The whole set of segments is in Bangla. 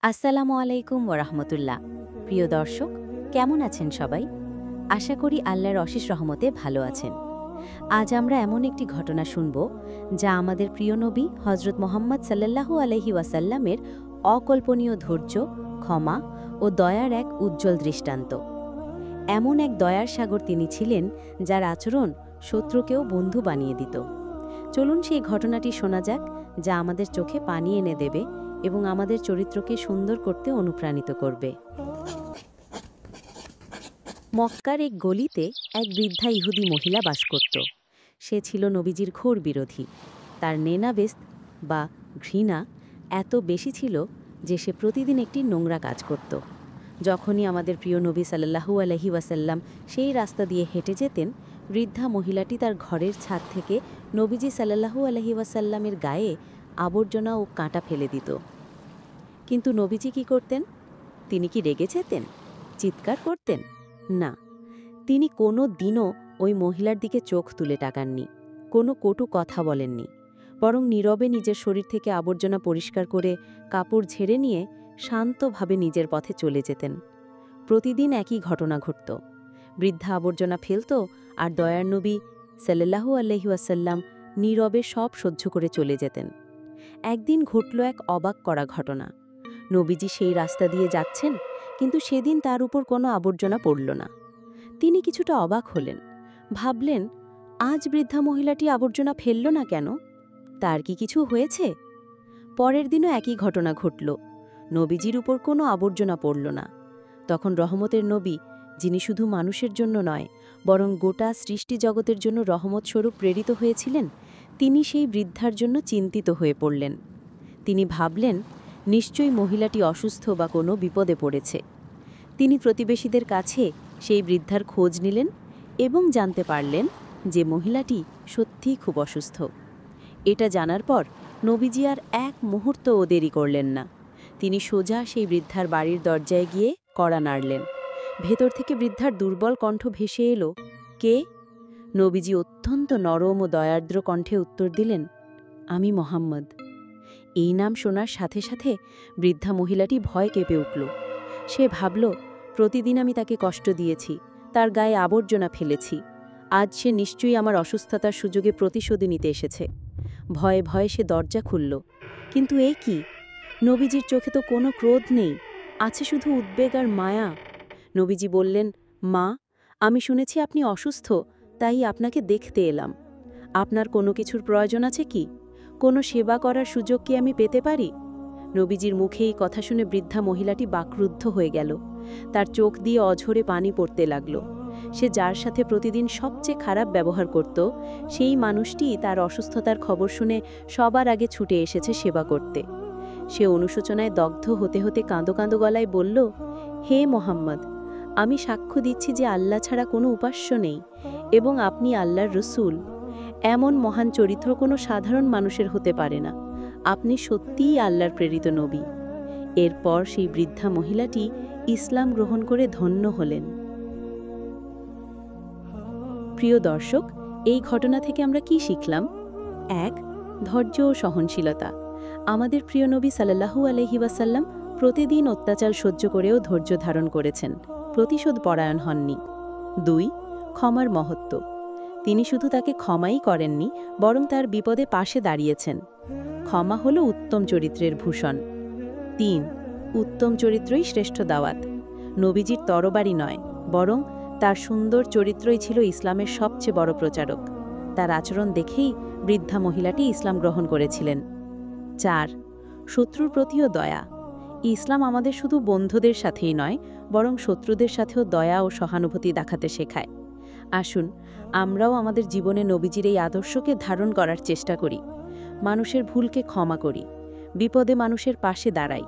আসসালামু আলাইকুম ওরহমতুল্লাহ। প্রিয় দর্শক, কেমন আছেন সবাই? আশা করি আল্লাহর অশেষ রহমতে ভালো আছেন। আজ আমরা এমন একটি ঘটনা শুনব যা আমাদের প্রিয় নবী হজরত মোহাম্মদ সাল্লাল্লাহু আলাইহি ওয়াসাল্লামের অকল্পনীয় ধৈর্য, ক্ষমা ও দয়ার এক উজ্জ্বল দৃষ্টান্ত। এমন এক দয়ার সাগর তিনি ছিলেন যার আচরণ শত্রুকেও বন্ধু বানিয়ে দিত। চলুন সেই ঘটনাটি শোনা যাক, যা আমাদের চোখে পানি এনে দেবে এবং আমাদের চরিত্রকে সুন্দর করতে অনুপ্রাণিত করবে। মক্কার এক গলিতে এক বৃদ্ধা ইহুদি মহিলা বাস করত। সে ছিল নবীজির ঘোর বিরোধী। তার নেনাবেস্ত বা ঘৃণা এত বেশি ছিল যে সে প্রতিদিন একটি নোংরা কাজ করত। যখনই আমাদের প্রিয় নবী সাল্লাল্লাহু আলাইহি ওয়াসাল্লাম সেই রাস্তা দিয়ে হেঁটে যেতেন, বৃদ্ধা মহিলাটি তার ঘরের ছাদ থেকে নবীজি সাল্লাল্লাহু আলাইহি ওয়াসাল্লামের গায়ে আবর্জনা ও কাঁটা ফেলে দিত। কিন্তু নবীজি কি করতেন? তিনি কি রেগে যেতেন? চিৎকার করতেন? না, তিনি কোনো দিনও ওই মহিলার দিকে চোখ তুলে তাকাননি, কোনো কটু কথা বলেননি। বরং নীরবে নিজের শরীর থেকে আবর্জনা পরিষ্কার করে কাপড় ঝেড়ে নিয়ে শান্তভাবে নিজের পথে চলে যেতেন। প্রতিদিন একই ঘটনা ঘটত। বৃদ্ধা আবর্জনা ফেলত আর দয়ার নবী সাল্লাল্লাহু আলাইহি ওয়াসাল্লাম নীরবে সব সহ্য করে চলে যেতেন। একদিন ঘটল এক অবাক করা ঘটনা। নবীজি সেই রাস্তা দিয়ে যাচ্ছেন, কিন্তু সেদিন তার উপর কোনো আবর্জনা পড়ল না। তিনি কিছুটা অবাক হলেন। ভাবলেন, আজ বৃদ্ধা মহিলাটি আবর্জনা ফেলল না কেন? তার কি কিছু হয়েছে? পরের দিনও একই ঘটনা ঘটল। নবীজির উপর কোনো আবর্জনা পড়ল না। তখন রহমতের নবী, যিনি শুধু মানুষের জন্য নয় বরং গোটা সৃষ্টি জগতের জন্য রহমত স্বরূপ প্রেরিত হয়েছিলেন, তিনি সেই বৃদ্ধার জন্য চিন্তিত হয়ে পড়লেন। তিনি ভাবলেন, নিশ্চয়ই মহিলাটি অসুস্থ বা কোনো বিপদে পড়েছে। তিনি প্রতিবেশীদের কাছে সেই বৃদ্ধার খোঁজ নিলেন এবং জানতে পারলেন যে মহিলাটি সত্যিই খুব অসুস্থ। এটা জানার পর নবীজি আর এক মুহূর্তও দেরি করলেন না। তিনি সোজা সেই বৃদ্ধার বাড়ির দরজায় গিয়ে কড়া নাড়লেন। ভেতর থেকে বৃদ্ধার দুর্বল কণ্ঠ ভেসে এলো, কে? নবীজি অত্যন্ত নরম ও দয়ার্দ্র কণ্ঠে উত্তর দিলেন, আমি মোহাম্মদ। এই নাম শোনার সাথে সাথে বৃদ্ধা মহিলাটি ভয় কেঁপে উঠল। সে ভাবল, প্রতিদিন আমি তাকে কষ্ট দিয়েছি, তার গায়ে আবর্জনা ফেলেছি। আজ সে নিশ্চয়ই আমার অসুস্থতার সুযোগে প্রতিশোধ নিতে এসেছে। ভয়ে ভয়ে সে দরজা খুলল। কিন্তু এ কি? নবীজির চোখে তো কোনো ক্রোধ নেই, আছে শুধু উদ্বেগ আর মায়া। নবীজি বললেন, মা, আমি শুনেছি আপনি অসুস্থ, তাই আপনাকে দেখতে এলাম। আপনার কোনো কিছুর প্রয়োজন আছে কি? কোনো সেবা করার সুযোগ কি আমি পেতে পারি? নবীজির মুখে এই কথা শুনে বৃদ্ধা মহিলাটি বাকরুদ্ধ হয়ে গেল। তার চোখ দিয়ে অঝরে পানি পড়তে লাগল। সে যার সাথে প্রতিদিন সবচেয়ে খারাপ ব্যবহার করত, সেই মানুষটি তার অসুস্থতার খবর শুনে সবার আগে ছুটে এসেছে সেবা করতে। সে অনুশোচনায় দগ্ধ হতে হতে কাঁদো কাঁদো গলায় বলল, হে মোহাম্মদ, আমি সাক্ষ্য দিচ্ছি যে আল্লাহ ছাড়া কোনো উপাস্য নেই এবং আপনি আল্লাহর রসূল। এমন মহান চরিত্র কোনো সাধারণ মানুষের হতে পারে না। আপনি সত্যিই আল্লাহর প্রেরিত নবী। এরপর সেই বৃদ্ধা মহিলাটি ইসলাম গ্রহণ করে ধন্য হলেন। প্রিয় দর্শক, এই ঘটনা থেকে আমরা কি শিখলাম? ১. ধৈর্য ও সহনশীলতা। আমাদের প্রিয় নবী সাল্লাল্লাহু আলাইহি ওয়াসাল্লাম প্রতিদিন অত্যাচার সহ্য করেও ধৈর্য ধারণ করেছেন, প্রতিশোধ পরায়ণ হননি। ২. ক্ষমার মহত্ব। তিনি শুধু তাকে ক্ষমাই করেননি, বরং তার বিপদে পাশে দাঁড়িয়েছেন। ক্ষমা হল উত্তম চরিত্রের ভূষণ। ৩. উত্তম চরিত্রই শ্রেষ্ঠ দাওয়াত। নবীজির তরবারি নয়, বরং তার সুন্দর চরিত্রই ছিল ইসলামের সবচেয়ে বড় প্রচারক। তার আচরণ দেখেই বৃদ্ধা মহিলাটি ইসলাম গ্রহণ করেছিলেন। ৪. শত্রুর প্রতিও দয়া। ইসলাম আমাদের শুধু বন্ধুদের সাথেই নয়, বরং শত্রুদের সাথেও দয়া ও সহানুভূতি দেখাতে শেখায়। আসুন, আমরাও আমাদের জীবনে নবীজির এই আদর্শকে ধারণ করার চেষ্টা করি। মানুষের ভুলকে ক্ষমা করি, বিপদে মানুষের পাশে দাঁড়াই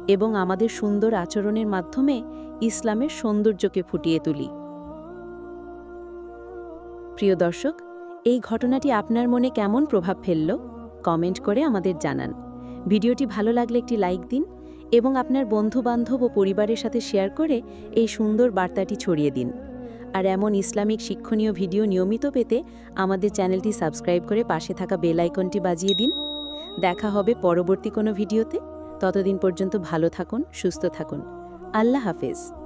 এবং আমাদের সুন্দর আচরণের মাধ্যমে ইসলামের সৌন্দর্যকে ফুটিয়ে তুলি। প্রিয় দর্শক, এই ঘটনাটি আপনার মনে কেমন প্রভাব ফেলল? কমেন্ট করে আমাদের জানান। ভিডিওটি ভালো লাগলে একটি লাইক দিন এবং আপনার বন্ধু-বান্ধব ও পরিবারের সাথে শেয়ার করে এই সুন্দর বার্তাটি ছড়িয়ে দিন। আর এমন ইসলামিক শিক্ষণীয় ভিডিও নিয়মিত পেতে আমাদের চ্যানেলটি সাবস্ক্রাইব করে পাশে থাকা বেল আইকনটি বাজিয়ে দিন। দেখা হবে পরবর্তী কোনো ভিডিওতে। ততদিন পর্যন্ত ভালো থাকুন, সুস্থ থাকুন। আল্লাহ হাফেজ।